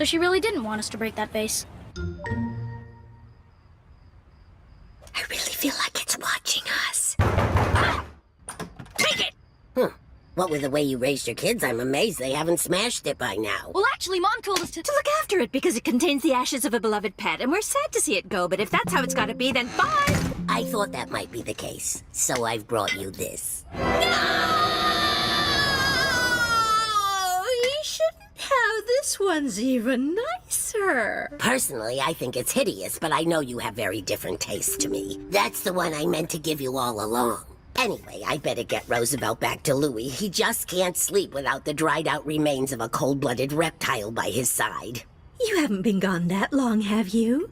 So she really didn't want us to break that vase. I really feel like it's watching us. Ah! Take it! What with the way you raised your kids, I'm amazed they haven't smashed it by now. Well, actually, Mom told us to To look after it because it contains the ashes of a beloved pet, and we're sad to see it go, but if that's how it's gotta be, then fine! I thought that might be the case, so I've brought you this. Oh, you shouldn't have. This one's even nicer. Personally, I think it's hideous, but I know you have very different tastes to me. That's the one I meant to give you all along. Anyway, I better get Roosevelt back to Louis. He just can't sleep without the dried-out remains of a cold-blooded reptile by his side. You haven't been gone that long, have you?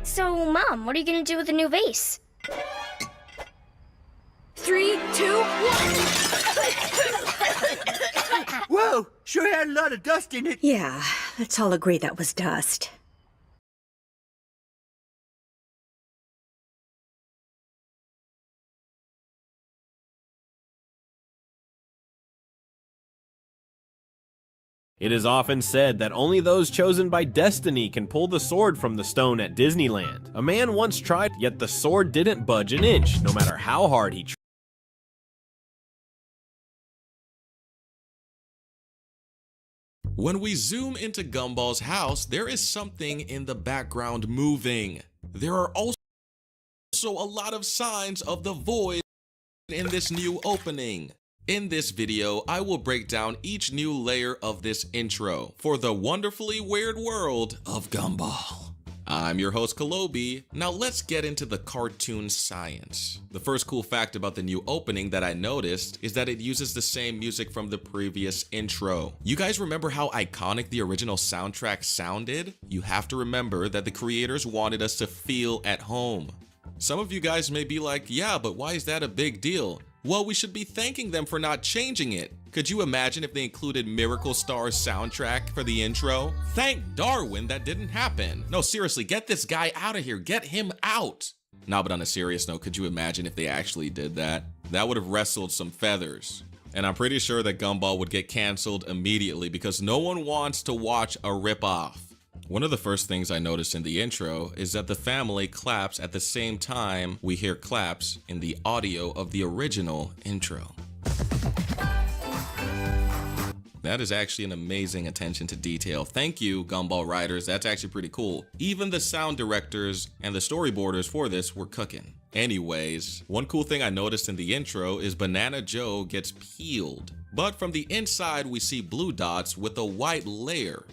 So, Mom, what are you gonna do with the new vase? 3, 2, 1. Whoa, sure had a lot of dust in it. Yeah, let's all agree that was dust. It is often said that only those chosen by destiny can pull the sword from the stone at Disneyland. A man once tried, yet the sword didn't budge an inch, no matter how hard he tried. When we zoom into Gumball's house, there is something in the background moving. There are also a lot of signs of the void in this new opening. In this video, I will break down each new layer of this intro for the wonderfully weird world of Gumball. I'm your host, Kalobi. Now let's get into the cartoon science. The first cool fact about the new opening that I noticed is that it uses the same music from the previous intro. You guys remember how iconic the original soundtrack sounded? You have to remember that the creators wanted us to feel at home. Some of you guys may be like, yeah, but why is that a big deal? Well, we should be thanking them for not changing it. Could you imagine if they included Miracle Star's soundtrack for the intro? Thank Darwin that didn't happen. No, seriously, get this guy out of here. Get him out. No, but on a serious note, could you imagine if they actually did that? That would have wrestled some feathers. And I'm pretty sure that Gumball would get canceled immediately because no one wants to watch a ripoff. One of the first things I noticed in the intro is that the family claps at the same time we hear claps in the audio of the original intro. That is actually an amazing attention to detail. Thank you, Gumball writers. That's actually pretty cool. Even the sound directors and the storyboarders for this were cooking. Anyways, one cool thing I noticed in the intro is Banana Joe gets peeled. But from the inside, we see blue dots with a white layer.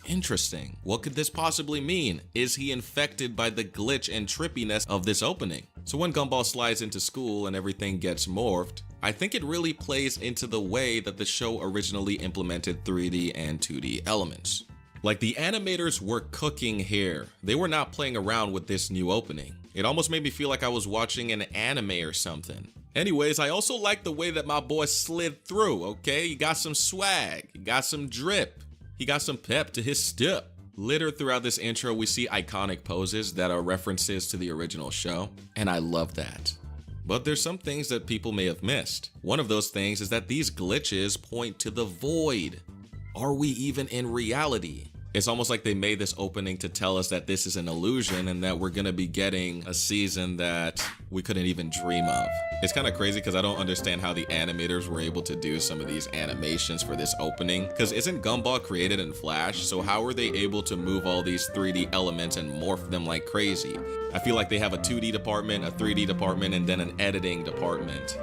Interesting. What could this possibly mean? Is he infected by the glitch and trippiness of this opening? So when Gumball slides into school and everything gets morphed, I think it really plays into the way that the show originally implemented 3D and 2D elements. Like, the animators were cooking here. They were not playing around with this new opening. It almost made me feel like I was watching an anime or something. Anyways, I also like the way that my boy slid through, okay? He got some swag, he got some drip. He got some pep to his step. Littered throughout this intro, we see iconic poses that are references to the original show, and I love that. But there's some things that people may have missed. One of those things is that these glitches point to the void. Are we even in reality? It's almost like they made this opening to tell us that this is an illusion and that we're gonna be getting a season that we couldn't even dream of. It's kind of crazy because I don't understand how the animators were able to do some of these animations for this opening, because isn't Gumball created in Flash? So how were they able to move all these 3D elements and morph them like crazy? I feel like they have a 2D department, a 3D department, and then an editing department.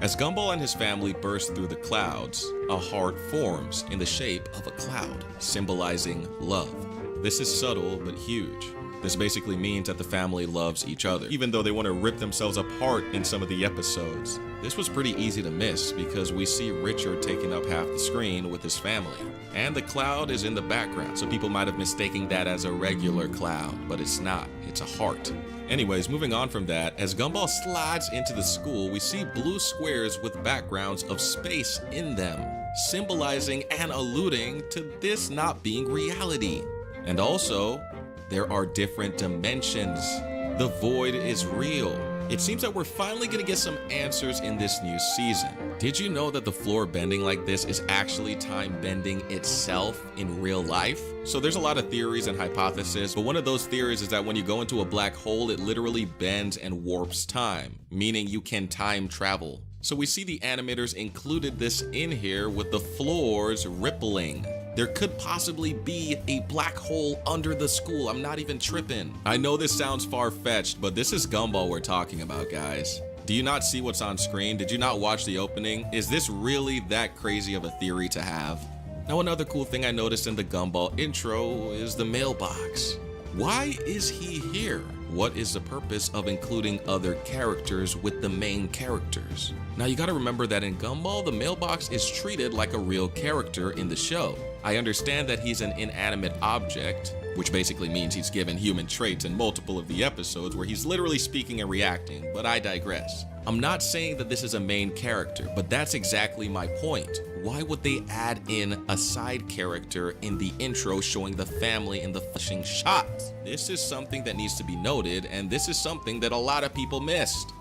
As Gumball and his family burst through the clouds, a heart forms in the shape of a cloud, symbolizing love. This is subtle but huge. This basically means that the family loves each other, even though they want to rip themselves apart in some of the episodes. This was pretty easy to miss because we see Richard taking up half the screen with his family. And the cloud is in the background, so people might have mistaken that as a regular cloud, but it's not, it's a heart. Anyways, moving on from that, as Gumball slides into the school, we see blue squares with backgrounds of space in them, symbolizing and alluding to this not being reality. And also, there are different dimensions. The void is real. It seems that we're finally gonna get some answers in this new season. Did you know that the floor bending like this is actually time bending itself in real life? So there's a lot of theories and hypotheses, but one of those theories is that when you go into a black hole, it literally bends and warps time, meaning you can time travel. So we see the animators included this in here with the floors rippling. There could possibly be a black hole under the school. I'm not even tripping. I know this sounds far-fetched, but this is Gumball we're talking about, guys. Do you not see what's on screen? Did you not watch the opening? Is this really that crazy of a theory to have? Now, another cool thing I noticed in the Gumball intro is the mailbox. Why is he here? What is the purpose of including other characters with the main characters? Now you gotta remember that in Gumball, the mailbox is treated like a real character in the show. I understand that he's an inanimate object, which basically means he's given human traits in multiple of the episodes where he's literally speaking and reacting, but I digress. I'm not saying that this is a main character, but that's exactly my point. Why would they add in a side character in the intro showing the family in the flashing shots? This is something that needs to be noted, and this is something that a lot of people missed.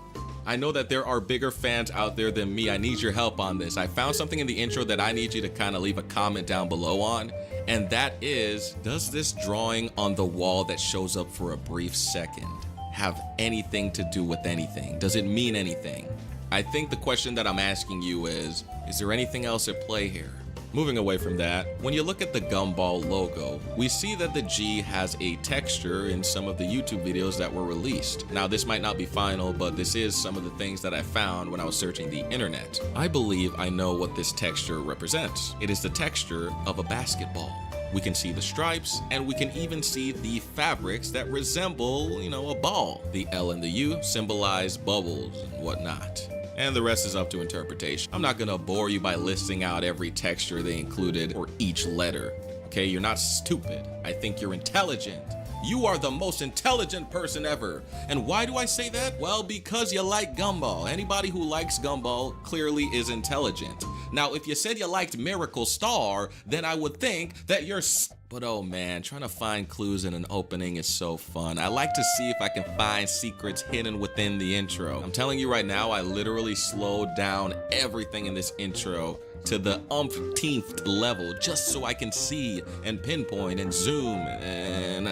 I know that there are bigger fans out there than me. I need your help on this. I found something in the intro that I need you to kind of leave a comment down below on, and that is, does this drawing on the wall that shows up for a brief second have anything to do with anything? Does it mean anything? I think the question that I'm asking you is there anything else at play here? Moving away from that, when you look at the Gumball logo, we see that the G has a texture in some of the YouTube videos that were released. Now, this might not be final, but this is some of the things that I found when I was searching the internet. I believe I know what this texture represents. It is the texture of a basketball. We can see the stripes, and we can even see the fabrics that resemble, a ball. The L and the U symbolize bubbles and whatnot. And the rest is up to interpretation. I'm not gonna bore you by listing out every texture they included or each letter. Okay, you're not stupid. I think you're intelligent. You are the most intelligent person ever. And why do I say that? Well, because you like Gumball. Anybody who likes Gumball clearly is intelligent. Now, if you said you liked Miracle Star, then I would think that you're but oh man, trying to find clues in an opening is so fun. I like to see if I can find secrets hidden within the intro. I'm telling you right now, I literally slowed down everything in this intro to the umpteenth level just so I can see and pinpoint and zoom and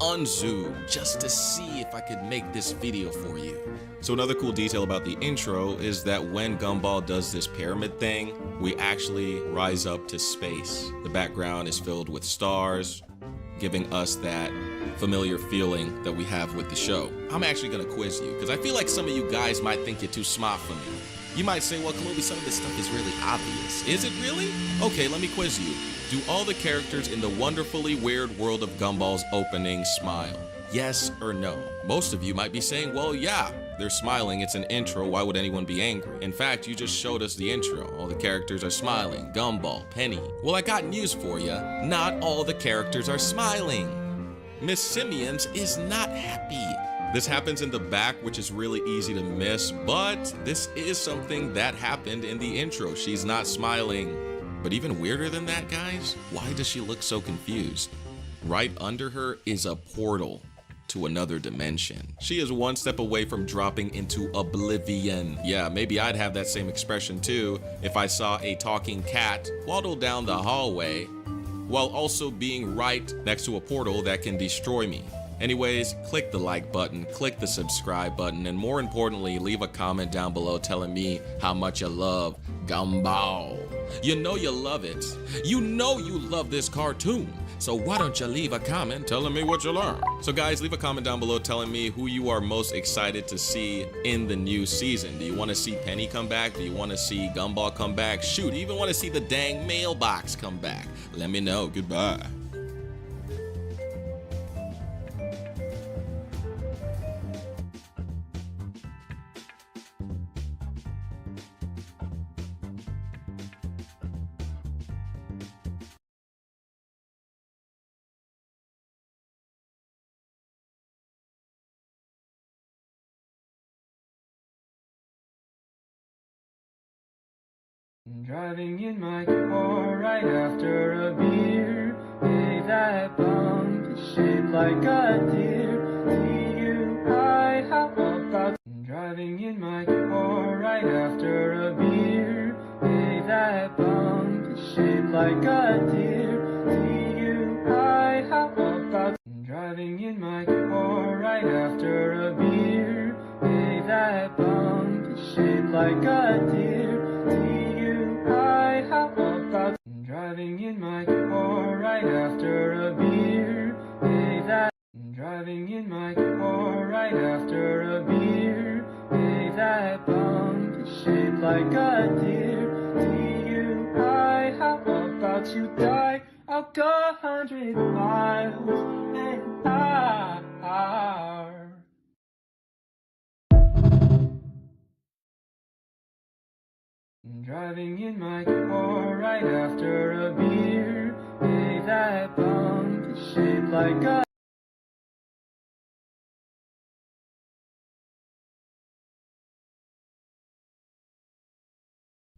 unzoom just to see if I could make this video for you. So another cool detail about the intro is that when Gumball does this pyramid thing, we actually rise up to space. The background is filled with stars, giving us that familiar feeling that we have with the show. I'm actually gonna quiz you because I feel like some of you guys might think you're too smart for me. You might say, well, Chloe, some of this stuff is really obvious. Is it really? Okay, let me quiz you. Do all the characters in the wonderfully weird world of Gumball's opening smile? Yes or no? Most of you might be saying, well, yeah, they're smiling. It's an intro. Why would anyone be angry? In fact, you just showed us the intro. All the characters are smiling. Gumball, Penny. Well, I got news for you. Not all the characters are smiling. Miss Simians is not happy. This happens in the back, which is really easy to miss, but this is something that happened in the intro. She's not smiling. But even weirder than that, guys, why does she look so confused? Right under her is a portal to another dimension. She is one step away from dropping into oblivion. Yeah, maybe I'd have that same expression too if I saw a talking cat waddle down the hallway while also being right next to a portal that can destroy me. Anyways, click the like button, click the subscribe button, and more importantly, leave a comment down below telling me how much you love Gumball. You know you love it. You know you love this cartoon. So why don't you leave a comment telling me what you learned? So guys, leave a comment down below telling me who you are most excited to see in the new season. Do you want to see Penny come back? Do you want to see Gumball come back? Shoot, you even want to see the dang mailbox come back? Let me know. Goodbye. Driving in my car right after a beer. Hey, that bump is shaped like a deer. DUI like a deer. DUI, how about driving in my car right after a beer? Hey, that bump is shaped like a deer. DUI, how about driving in my car right after a beer? Hey, that driving in my car right after a beer. Hey, that bump is shaped like a deer. DUI, how about you die? I'll go 100 miles an hour. Driving in my car right after a beer. Hey, that bump is shaped like a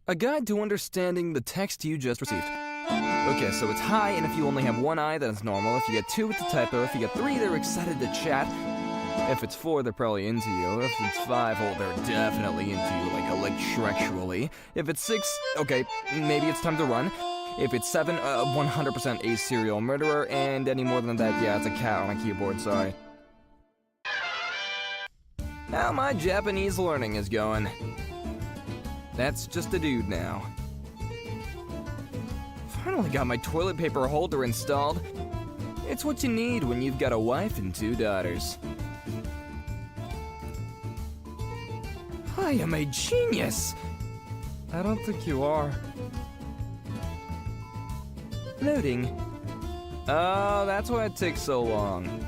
A guide to understanding the text you just received. Okay, so it's hi, and if you only have one eye, then it's normal. If you get two, it's a typo. If you get three, they're excited to chat. If it's four, they're probably into you. If it's five, oh, they're definitely into you, like Shrek-ually. If it's six, okay, maybe it's time to run. If it's seven, 100% a serial murderer, and any more than that, yeah, it's a cat on a keyboard, sorry. How my Japanese learning is going. That's just a dude now. Finally got my toilet paper holder installed. It's what you need when you've got a wife and 2 daughters. I am a genius! I don't think you are. Loading. Oh, that's why it takes so long.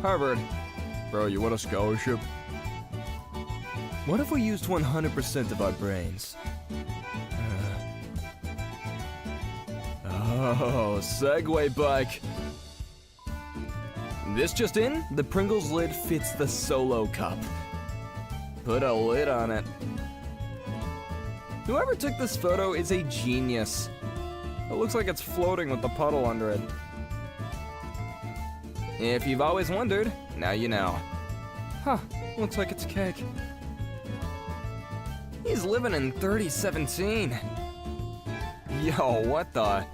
Harvard. Bro, you want a scholarship? What if we used 100% of our brains? Oh, Segway bike. This just in, the Pringles lid fits the Solo cup. Put a lid on it. Whoever took this photo is a genius. It looks like it's floating with the puddle under it. If you've always wondered, now you know. Huh, looks like it's cake. He's living in 3017. Yo, what the?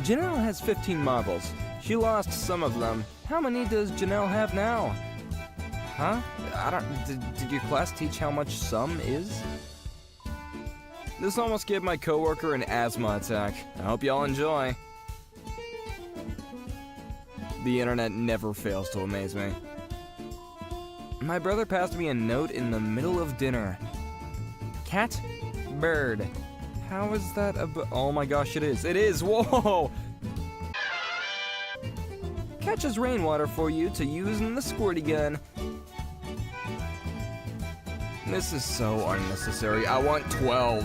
Janelle has 15 marbles. She lost some of them. How many does Janelle have now? Huh? Did your class teach how much sum is? This almost gave my coworker an asthma attack. I hope y'all enjoy. The internet never fails to amaze me. My brother passed me a note in the middle of dinner. Cat, bird. How is that oh my gosh, it is. It is, whoa! Catches rainwater for you to use in the squirty gun. This is so unnecessary. I want 12.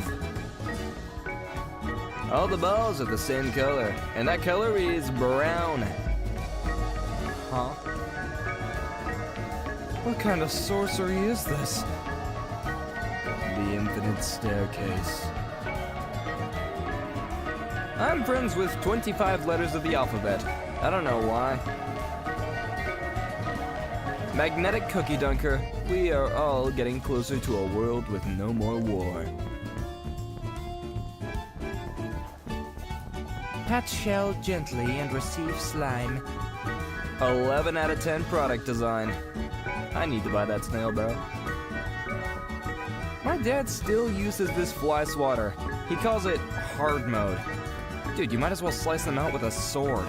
All the balls are the same color, and that color is brown. Huh? What kind of sorcery is this? The infinite staircase. I'm friends with 25 letters of the alphabet. I don't know why. Magnetic cookie dunker. We are all getting closer to a world with no more war. Pat shell gently and receive slime. 11 out of 10 product design. I need to buy that snail, bro. My dad still uses this fly swatter. He calls it hard mode. Dude, you might as well slice them out with a sword.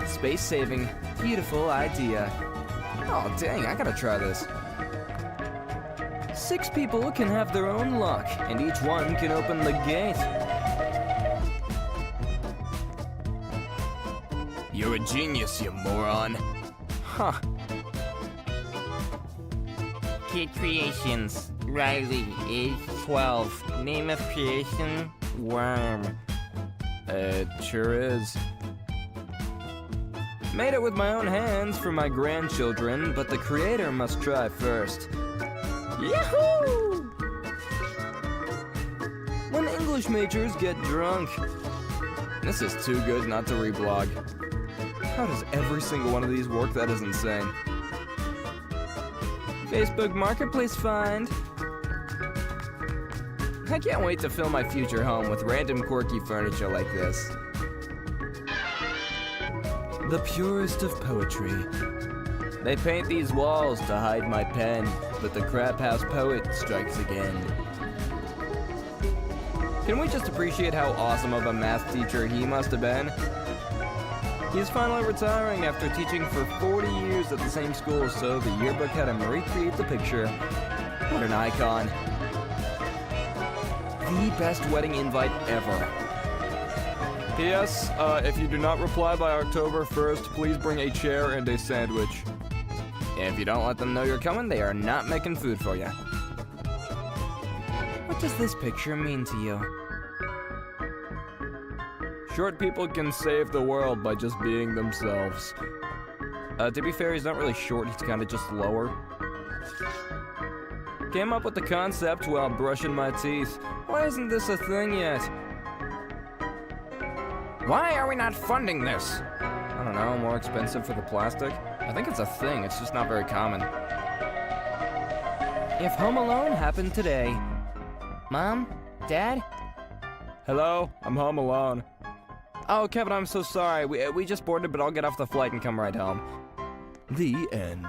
Space saving. Beautiful idea. Oh, dang, I gotta try this. 6 people can have their own lock, and each one can open the gate. You're a genius, you moron. Huh. Kid Creations. Riley, age 12. Name of creation, worm. It sure is. Made it with my own hands for my grandchildren, but the creator must try first. Yahoo! When English majors get drunk. This is too good not to reblog. How does every single one of these work? That is insane. Facebook Marketplace find. I can't wait to fill my future home with random quirky furniture like this. The purest of poetry. They paint these walls to hide my pen, but the crap house poet strikes again. Can we just appreciate how awesome of a math teacher he must have been? He's finally retiring after teaching for 40 years at the same school, so the yearbook had him recreate the picture. What an icon. The best wedding invite ever. P.S. If you do not reply by October 1st, please bring a chair and a sandwich. If you don't let them know you're coming, they are not making food for you. What does this picture mean to you? Short people can save the world by just being themselves. To be fair, he's not really short, he's kind of just lower. Came up with the concept while brushing my teeth. Why isn't this a thing yet? Why are we not funding this? I don't know, more expensive for the plastic? I think it's a thing, it's just not very common. If Home Alone happened today. Mom? Dad? Hello, I'm home alone. Oh, Kevin, I'm so sorry. We just boarded, but I'll get off the flight and come right home. The end.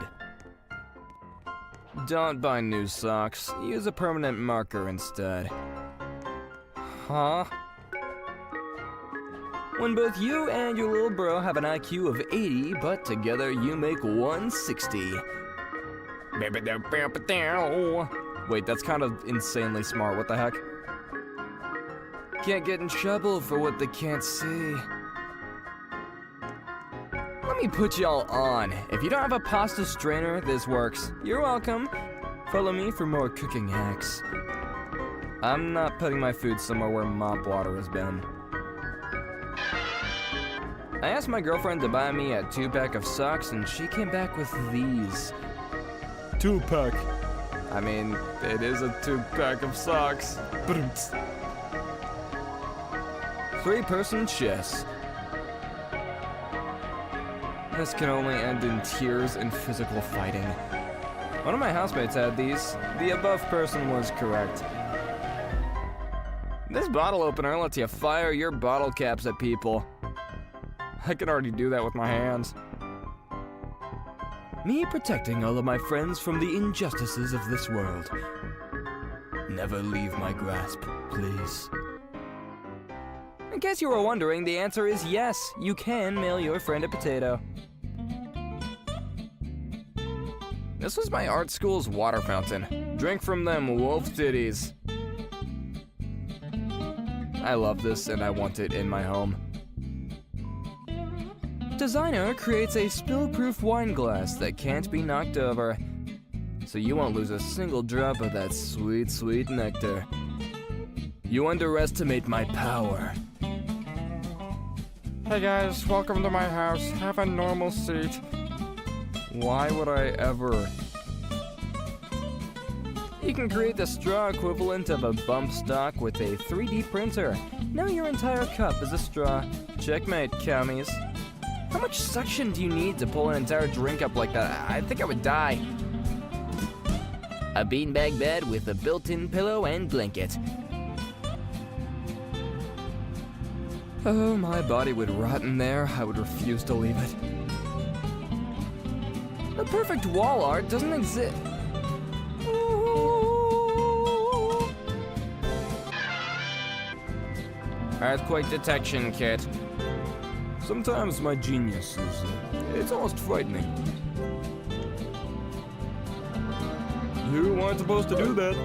Don't buy new socks. Use a permanent marker instead. Huh? When both you and your little bro have an IQ of 80, but together you make 160. Wait, that's kind of insanely smart. What the heck? Can't get in trouble for what they can't see. Let me put y'all on. If you don't have a pasta strainer, this works. You're welcome. Follow me for more cooking hacks. I'm not putting my food somewhere where mop water has been. I asked my girlfriend to buy me a 2-pack of socks, and she came back with these. 2-pack. I mean, it is a 2-pack of socks. 3-person chess. This can only end in tears and physical fighting. One of my housemates had these. The above person was correct. This bottle opener lets you fire your bottle caps at people. I can already do that with my hands. Me protecting all of my friends from the injustices of this world. Never leave my grasp, please. In case you were wondering, the answer is yes, you can mail your friend a potato. This was my art school's water fountain. Drink from them wolf titties. I love this and I want it in my home. Designer creates a spill-proof wine glass that can't be knocked over, so you won't lose a single drop of that sweet, sweet nectar. You underestimate my power. Hey guys, welcome to my house. Have a normal seat. Why would I ever? You can create the straw equivalent of a bump stock with a 3D printer. Now your entire cup is a straw. Checkmate, commies. How much suction do you need to pull an entire drink up like that? I think I would die. A beanbag bed with a built-in pillow and blanket. Oh, my body would rot in there. I would refuse to leave it. The perfect wall art doesn't exist. Earthquake detection kit. Sometimes my genius is, it's almost frightening. You weren't supposed to do that.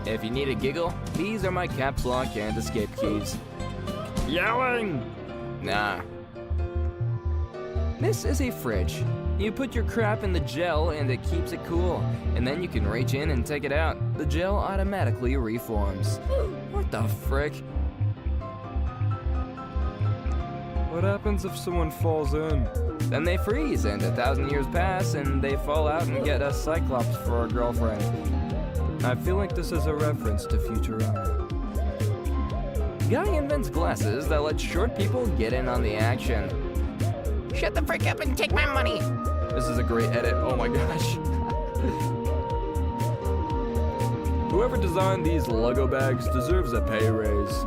If you need a giggle, these are my caps lock and escape keys. Yelling! Nah. This is a fridge. You put your crap in the gel and it keeps it cool. And then you can reach in and take it out. The gel automatically reforms. What the frick? What happens if someone falls in? Then they freeze, and 1,000 years pass, and they fall out and get a Cyclops for a girlfriend. I feel like this is a reference to Futurama. Guy invents glasses that let short people get in on the action. Shut the frick up and take my money! This is a great edit, oh my gosh. Whoever designed these Lego bags deserves a pay raise.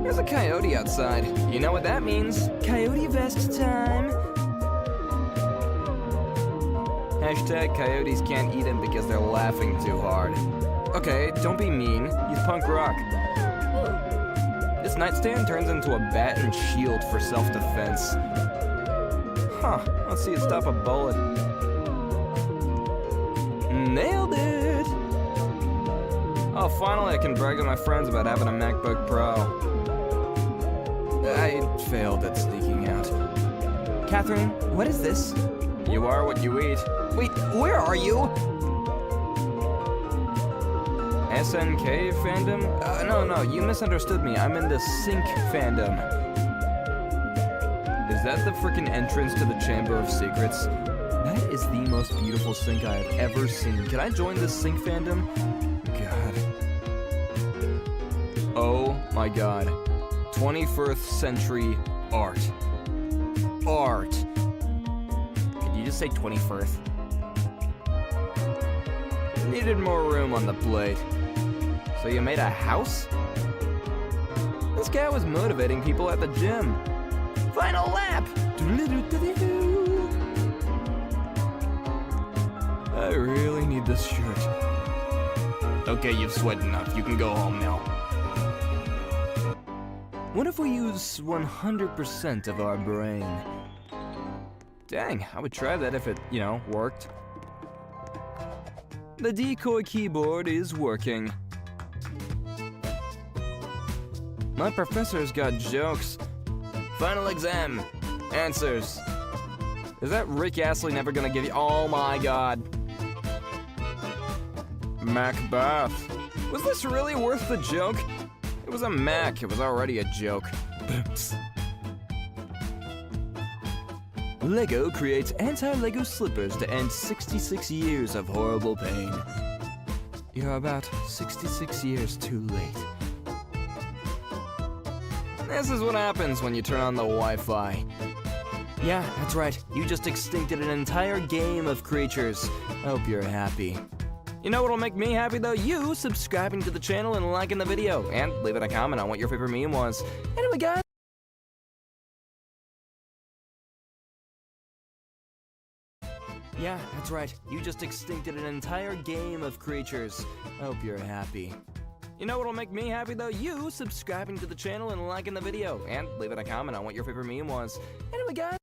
There's a coyote outside. You know what that means. Coyote vest time. Hashtag coyotes can't eat him because they're laughing too hard. Okay, don't be mean. He's punk rock. This nightstand turns into a bat and shield for self-defense. Huh, let's see it stop a bullet. Nailed it! Oh, finally I can brag to my friends about having a MacBook Pro. I failed at sneaking out. Catherine, what is this? You are what you eat. Wait, where are you? SNK fandom? No, you misunderstood me. I'm in the Sync fandom. Is that the frickin' entrance to the Chamber of Secrets? That is the most beautiful sync I have ever seen. Can I join this Sync fandom? God. Oh my god. 21st century art. Art. Could you just say 21st? Needed more room on the plate. So you made a house? This guy was motivating people at the gym. Final lap! I really need this shirt. Okay, you've sweated enough. You can go home now. What if we use 100% of our brain? Dang, I would try that if it, worked. The decoy keyboard is working. My professor's got jokes. Final exam. Answers. Is that Rick Astley never gonna give you? Oh my god. Macbeth. Was this really worth the joke? It was a Mac. It was already a joke. Lego creates anti-Lego slippers to end 66 years of horrible pain. You're about 66 years too late. This is what happens when you turn on the Wi-Fi. Yeah, that's right. You just extincted an entire game of creatures. Hope you're happy. You know what'll make me happy though? You subscribing to the channel and liking the video. And leaving a comment on what your favorite meme was. Anyway, guys. Yeah, that's right. You just extincted an entire game of creatures. Hope you're happy. You know what'll make me happy though? You subscribing to the channel and liking the video. And leaving a comment on what your favorite meme was. Anyway, guys.